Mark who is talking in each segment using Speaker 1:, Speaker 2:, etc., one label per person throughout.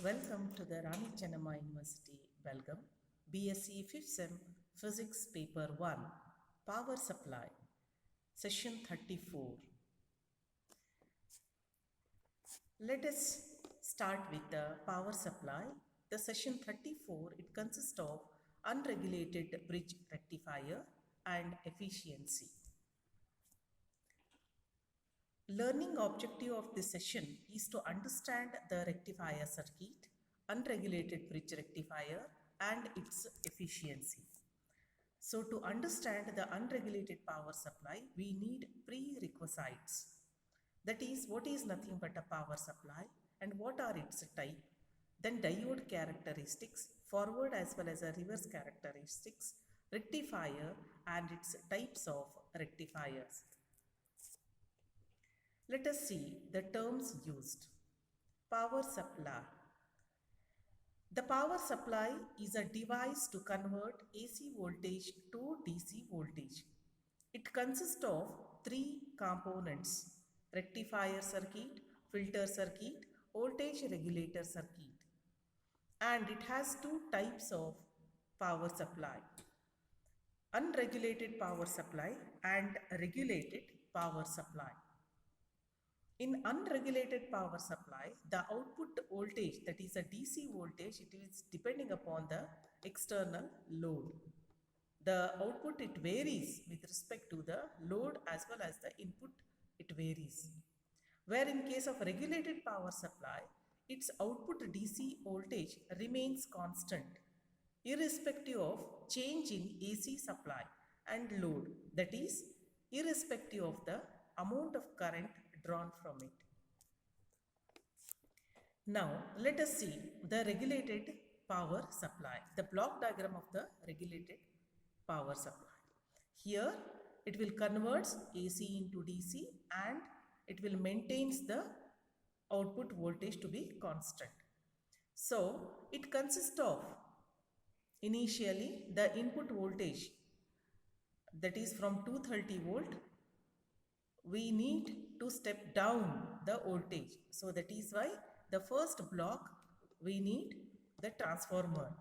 Speaker 1: Welcome to the Rani Chennamma University, Belgaum, BSc 5th Sem Physics Paper 1, Power Supply, Session 34. Let us start with the power supply. The session 34, it consists of unregulated bridge rectifier and efficiency. Learning objective of this session is to understand the rectifier circuit, unregulated bridge rectifier and its efficiency. So to understand the unregulated power supply, we need prerequisites. That is, what is nothing but a power supply and what are its type, then diode characteristics, forward as well as a reverse characteristics, rectifier and its types of rectifiers. Let us see the terms used. Power supply. The power supply is a device to convert AC voltage to DC voltage. It consists of three components: rectifier circuit, filter circuit, voltage regulator circuit. And it has two types of power supply: unregulated power supply and regulated power supply. In unregulated power supply, the output voltage, that is a DC voltage, it is depending upon the external load. The output, it varies with respect to the load as well as the input, it varies. Where in case of regulated power supply, its output DC voltage remains constant irrespective of change in AC supply and load, that is irrespective of the amount of current drawn from it. Now let us see the regulated power supply, the block diagram of the regulated power supply. Here it will convert AC into DC and it will maintains the output voltage to be constant. So it consists of initially the input voltage, that is from 230 volt, we need to step down the voltage. So that is why the first block we need the transformer.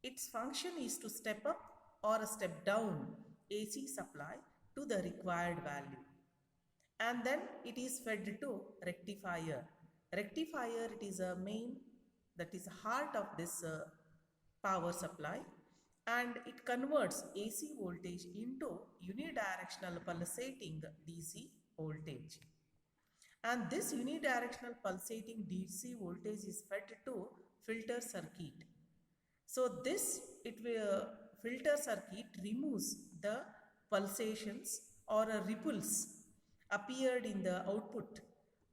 Speaker 1: Its function is to step up or step down AC supply to the required value. And then it is fed to rectifier. Rectifier, it is a main, that is heart of this power supply, and it converts AC voltage into unidirectional pulsating DC voltage. And this unidirectional pulsating DC voltage is fed to filter circuit. So this filter circuit removes the pulsations or ripples appeared in the output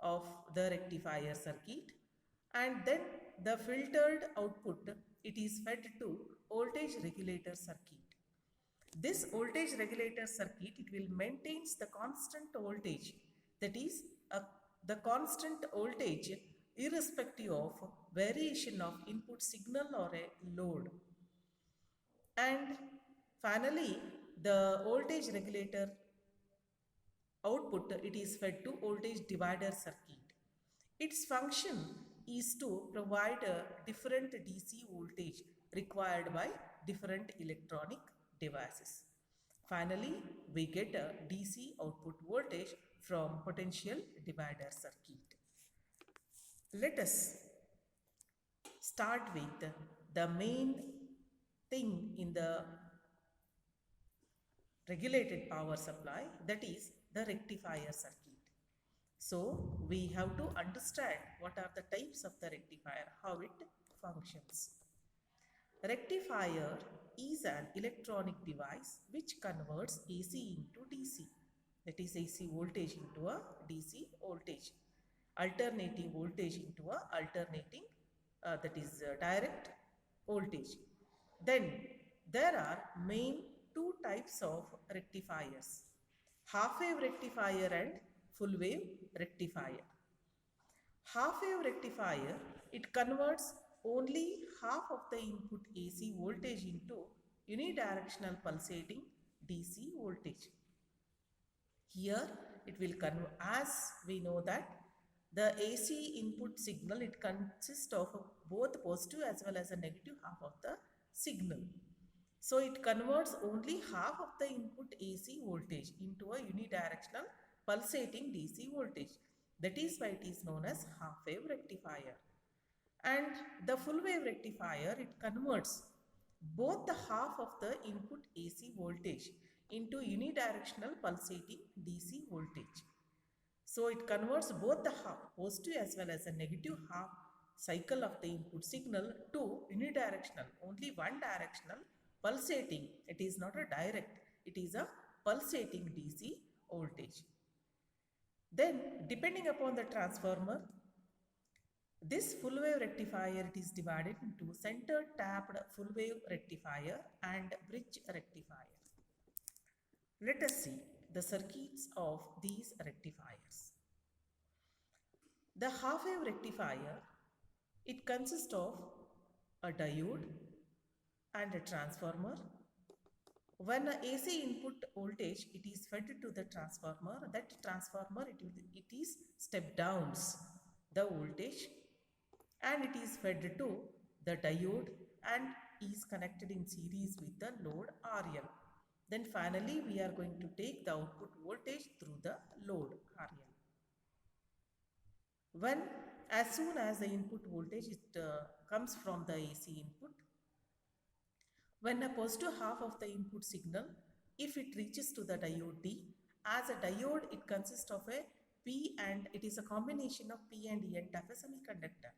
Speaker 1: of the rectifier circuit, and then the filtered output, it is fed to voltage regulator circuit. This voltage regulator circuit, it will maintains the constant voltage, that is the constant voltage irrespective of variation of input signal or a load. And finally the voltage regulator output, it is fed to voltage divider circuit. Its function is to provide a different DC voltage required by different electronic devices. Finally, we get a DC output voltage from potential divider circuit. Let us start with the main thing in the regulated power supply, that is the rectifier circuit. So we have to understand what are the types of the rectifier, how it functions. Rectifier is an electronic device which converts AC into DC, that is AC voltage into a DC voltage, alternating voltage into a alternating, that is direct voltage. Then there are main two types of rectifiers: half wave rectifier and full wave rectifier. Half wave rectifier, it converts only half of the input AC voltage into unidirectional pulsating DC voltage. Here it will convert, as we know that The AC input signal, it consists of both positive as well as a negative half of the signal. So it converts only half of the input AC voltage into a unidirectional pulsating DC voltage. That is why it is known as half wave rectifier. And the full wave rectifier, it converts both the half of the input AC voltage into unidirectional pulsating DC voltage. So it converts both the half, positive as well as a negative half cycle of the input signal to unidirectional, only one directional pulsating. It is not a direct, it is a pulsating DC voltage. Then depending upon the transformer, this full wave rectifier, it is divided into center tapped full wave rectifier and bridge rectifier. Let us see the circuits of these rectifiers. The half wave rectifier, it consists of a diode and a transformer. When a AC input voltage, it is fed to the transformer, that transformer, it is step downs the voltage and it is fed to the diode and is connected in series with the load RL. Then finally we are going to take the output voltage through the load RL. When as soon as the input voltage comes from the AC input, when a positive half of the input signal, if it reaches to the diode D, as a diode it consists of a P and it is a combination of P and N type of semiconductor.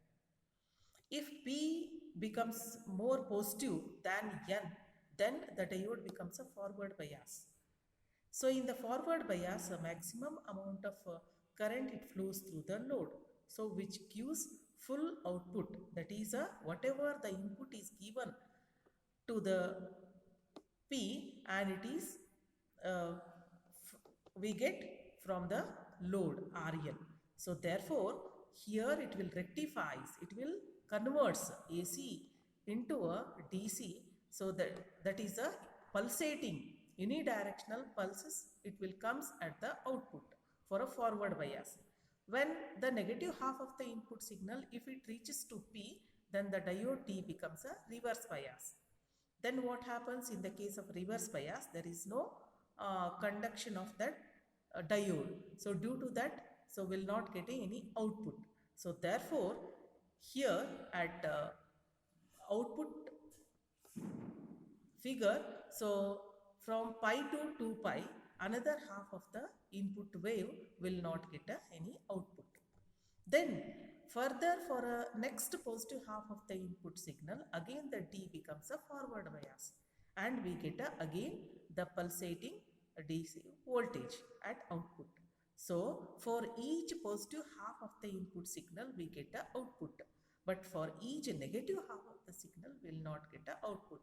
Speaker 1: If P becomes more positive than N, then the diode becomes a forward bias. So in the forward bias, a maximum amount of current it flows through the load. So which gives full output, that is whatever the input is given to the P and it is we get from the load RL. So therefore here it will rectifies, it will converts AC into a DC. So that is a pulsating unidirectional pulses, it will comes at the output for a forward bias. When the negative half of the input signal, if it reaches to P, then the diode D becomes a reverse bias. Then what happens in the case of reverse bias? There is no conduction of that diode. So due to that, so will not get any output. So therefore, here at output figure, so from pi to 2 pi, another half of the input wave will not get any output. Then further for a next positive half of the input signal, again the D becomes a forward bias and we get again the pulsating DC voltage at output. So for each positive half of the input signal we get a output, but for each negative half of the signal will not get a output.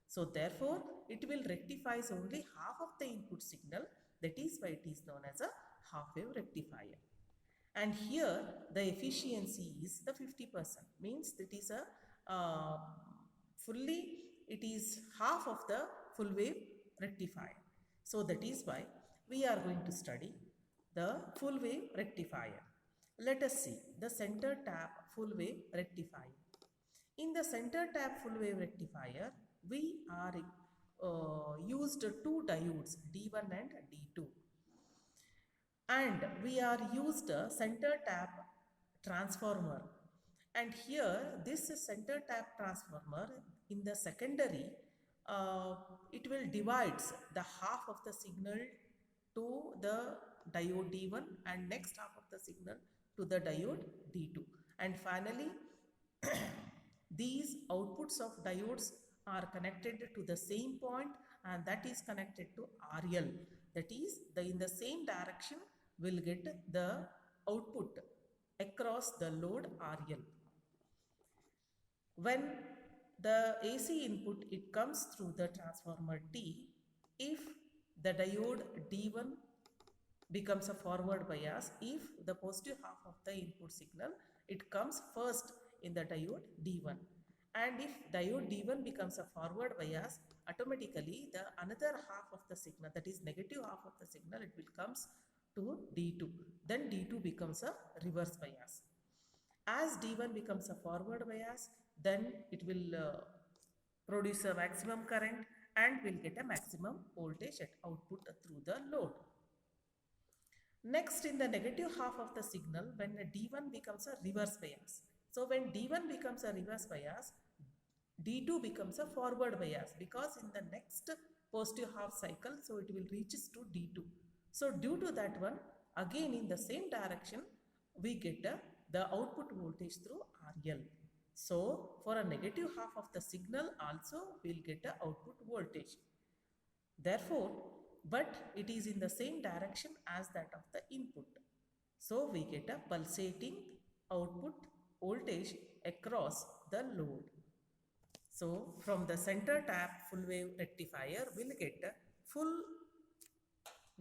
Speaker 1: So therefore it will rectifies only half of the input signal, that is why it is known as a half wave rectifier. And here the efficiency is the 50%, means that is a fully, it is half of the full wave rectifier. So that is why we are going to study the full wave rectifier. Let us see the center tap full wave rectifier. In the center tap full wave rectifier, we are used two diodes D1 and D2. And we are used a center tap transformer, and here this center tap transformer in the secondary, it will divides the half of the signal to the diode D1 and next half of the signal to the diode D2, and finally these outputs of diodes are connected to the same point and that is connected to RL, that is in the same direction will get the output across the load RL. When the AC input it comes through the transformer T, if the diode D1 becomes a forward bias, if the positive half of the input signal it comes first in the diode D1, and if diode D1 becomes a forward bias, automatically the another half of the signal, that is negative half of the signal, it will comes to D2. Then D2 becomes a reverse bias. As D1 becomes a forward bias, then it will produce a maximum current and will get a maximum voltage at output through the load. Next, in the negative half of the signal, when D1 becomes a reverse bias. So when D1 becomes a reverse bias, D2 becomes a forward bias, because in the next positive half cycle, so it will reaches to D2. So due to that one, again in the same direction, we get the output voltage through RL. So for a negative half of the signal also we'll get a output voltage. Therefore, but it is in the same direction as that of the input. So we get a pulsating output voltage across the load. So from the center tap full wave rectifier will get a full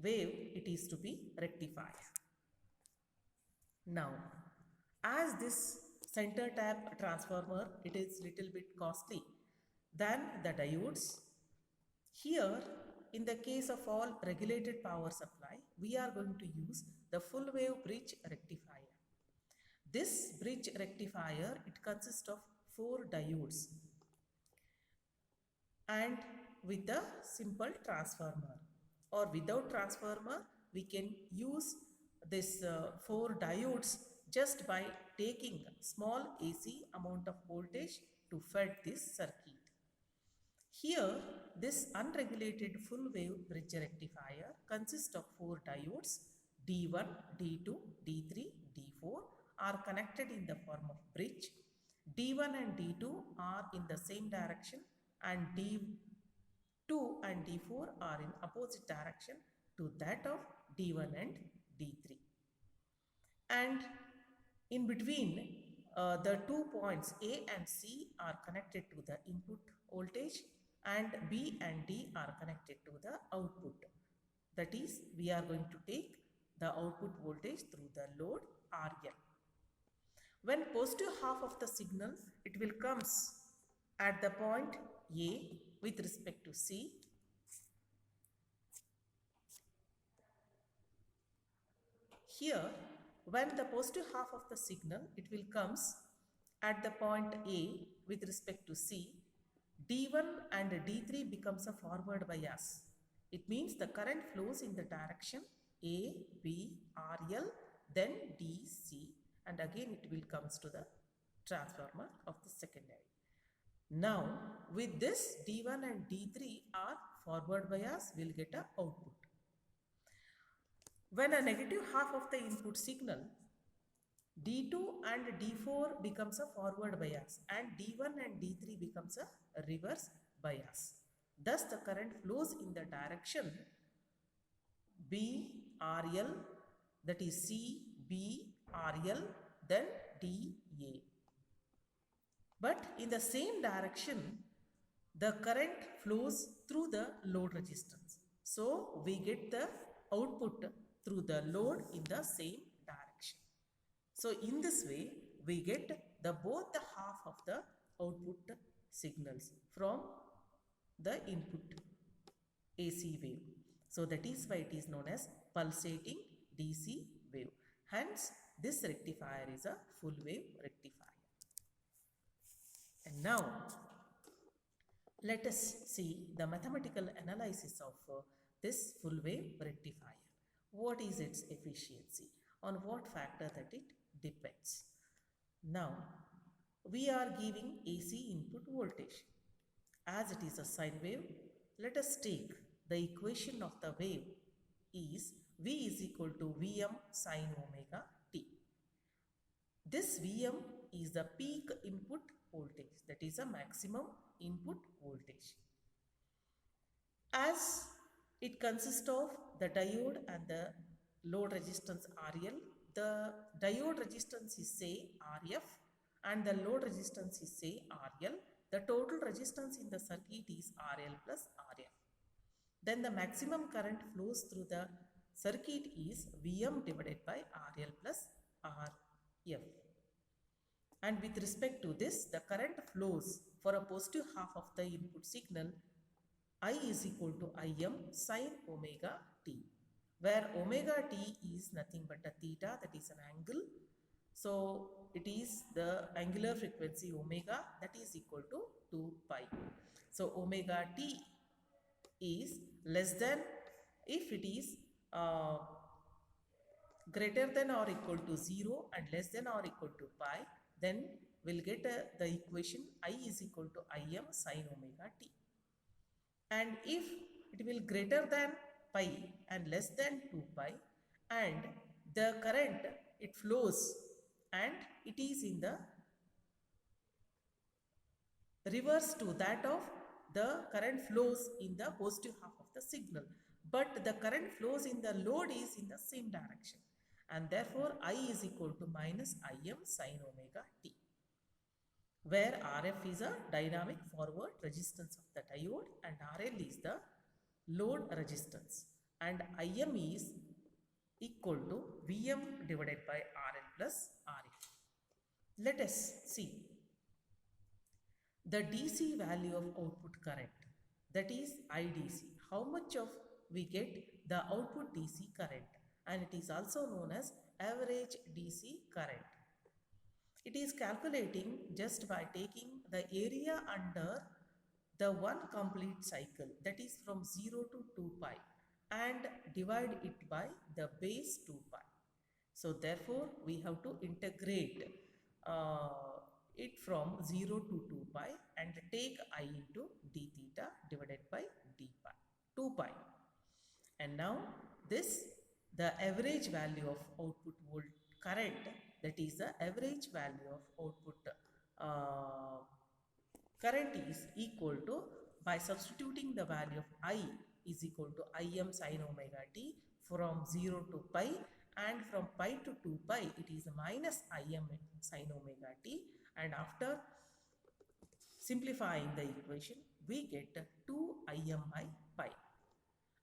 Speaker 1: wave it is to be rectified. Now, as this center tap transformer, it is little bit costly than the diodes. Here, in the case of all regulated power supply, we are going to use the full wave bridge rectifier. This bridge rectifier, it consists of 4 diodes and with a simple transformer, or without transformer we can use this 4 diodes just by taking small AC amount of voltage to feed this circuit. Here, this unregulated full wave bridge rectifier consists of 4 diodes D1, D2, D3, D4 are connected in the form of bridge. D1 and D2 are in the same direction and D2 and D4 are in opposite direction to that of D1 and D3. And in between the 2 points A and C are connected to the input voltage and B and D are connected to the output. That is, we are going to take the output voltage through the load RL. When positive half of the signal, it will comes at the point A with respect to C. Here, when the positive half of the signal, it will comes at the point A with respect to C, D1 and D3 becomes a forward bias. It means the current flows in the direction A, B, RL, then DC, and again it will comes to the transformer of the secondary. Now, with this D1 and D3 are forward bias, we'll get a output. When a negative half of the input signal, D2 and D4 becomes a forward bias and D1 and D3 becomes a reverse bias. Thus, the current flows in the direction B, RL, that is C, B, RL, then D, A. But in the same direction, the current flows through the load resistance. So, we get the output through the load in the same direction. So, in this way, we get both the half of the output signals from the input AC wave. So, that is why it is known as pulsating DC wave. Hence, this rectifier is a full wave rectifier. And now, let us see the mathematical analysis of this full wave rectifier. What is its efficiency? On what factor that it depends? Now, we are giving AC input voltage. As it is a sine wave, let us take the equation of the wave is V is equal to Vm sine omega t. This Vm is the peak input voltage, that is a maximum input voltage. As it consists of the diode and the load resistance RL, the diode resistance is say RF and the load resistance is say RL. The total resistance in the circuit is RL plus RF. Then the maximum current flows through the circuit is Vm divided by RL plus RF. And with respect to this, the current flows for a positive half of the input signal, I is equal to Im sine omega t. where omega t is nothing but a theta, that is an angle. So it is the angular frequency omega, that is equal to 2 pi. So omega t is less than, if it is greater than or equal to 0 and less than or equal to pi, then we'll get the equation I is equal to Im sin omega t. And if it will greater than pi and less than 2 pi, and the current it flows and it is in the reverse to that of the current flows in the positive half of the signal, but the current flows in the load is in the same direction, and therefore I is equal to minus Im sin omega t, where Rf is a dynamic forward resistance of the diode and RL is the load resistance, and Im is equal to Vm divided by RL plus Rf. Let us see the DC value of output current, that is IDC. How much of we get the output DC current, and it is also known as average DC current. It is calculating just by taking the area under the one complete cycle, that is from 0 to 2 pi, and divide it by the base 2 pi. So therefore we have to integrate it from 0 to 2 pi and take I into d theta divided by d pi, 2 pi. And now this, the average value of output volt current, that is the average value of output current is equal to, by substituting the value of I is equal to Im sin omega t from 0 to pi, and from pi to 2 pi it is minus Im sin omega t, and after simplifying the equation we get 2 Im by pi,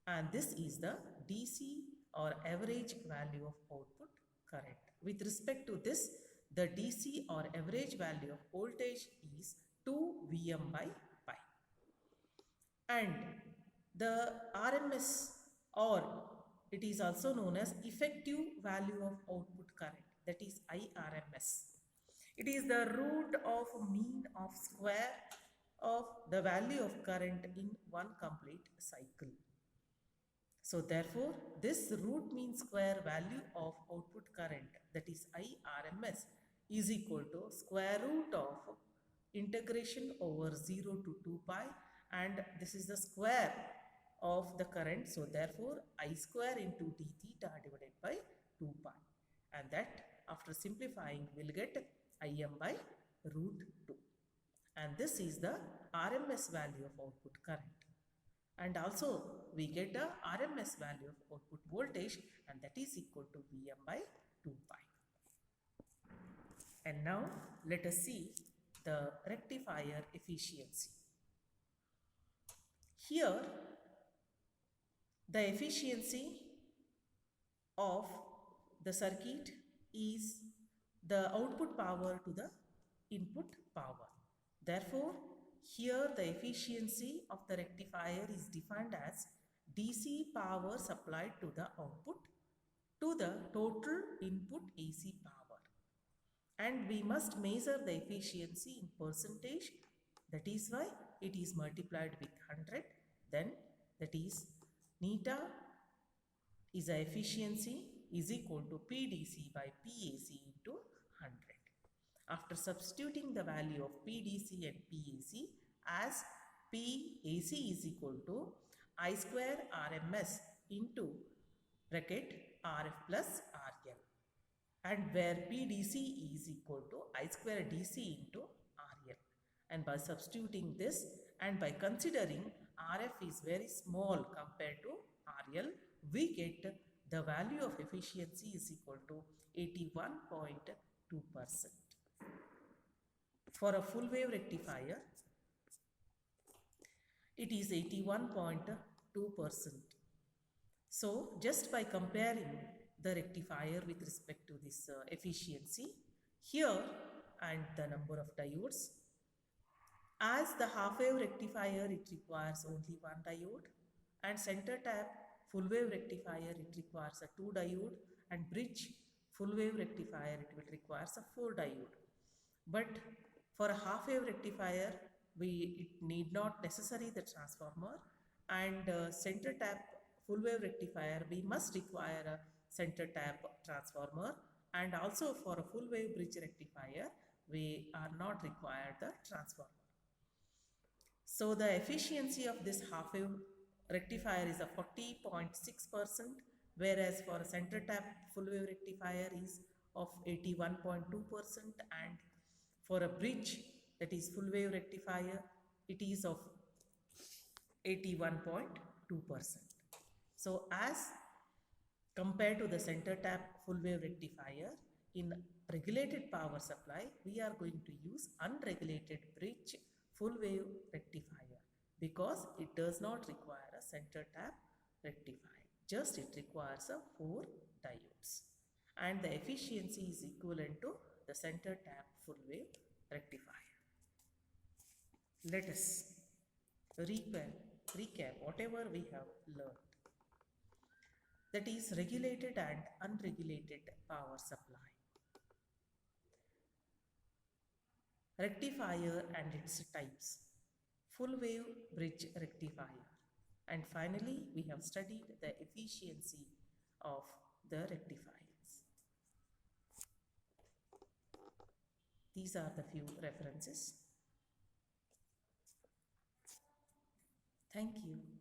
Speaker 1: and this is the DC or average value of output current. With respect to this, the DC or average value of voltage is 2 Vm by pi, and the RMS, or it is also known as effective value of output current, that is IRMS. It is the root of mean of square of the value of current in one complete cycle. So therefore, this root mean square value of output current, that is IRMS, is equal to square root of integration over 0 to 2 pi, and this is the square of the current. So therefore, I square into d theta divided by 2 pi, and that after simplifying will get Im by root 2, and this is the RMS value of output current. And also we get a RMS value of output voltage, and that is equal to Vm by 2 pi. And now let us see the rectifier efficiency. Here the efficiency of the circuit is the output power to the input power. Therefore, here the efficiency of the rectifier is defined as DC power supplied to the output to the total input AC power, and we must measure the efficiency in percentage. That is why it is multiplied with 100, then that is neta is a efficiency is equal to PDC by PAC into 100. After substituting the value of PDC and PAC as PAC is equal to I square RMS into bracket RF plus RL, and where PDC is equal to I square DC into RL, and by substituting this and by considering RF is very small compared to RL, we get the value of efficiency is equal to 81.2%. For a full wave rectifier, it is 81.2%. So just by comparing the rectifier with respect to this efficiency here and the number of diodes, as the half wave rectifier it requires only one diode, and center tap full wave rectifier, it requires a 2 diode, and bridge full wave rectifier, it will requires a 4 diode. But for a half wave rectifier, it need not necessary the transformer, and center tap full wave rectifier, we must require a center tap transformer, and also for a full wave bridge rectifier, we are not required the transformer. So the efficiency of this half wave rectifier is a 40.6%, whereas for a center tap full wave rectifier is of 81.2%, and for a bridge, that is full wave rectifier, it is of 81.2%. So as compared to the center tap full wave rectifier, in regulated power supply, we are going to use unregulated bridge full wave rectifier, because it does not require a center tap rectifier. Just it requires a 4 diodes, and the efficiency is equivalent to the center tap full wave rectifier. Let us recap whatever we have learned. That is regulated and unregulated power supply, rectifier and its types, full wave bridge rectifier, and finally we have studied the efficiency of the rectifiers. These are the few references. Thank you.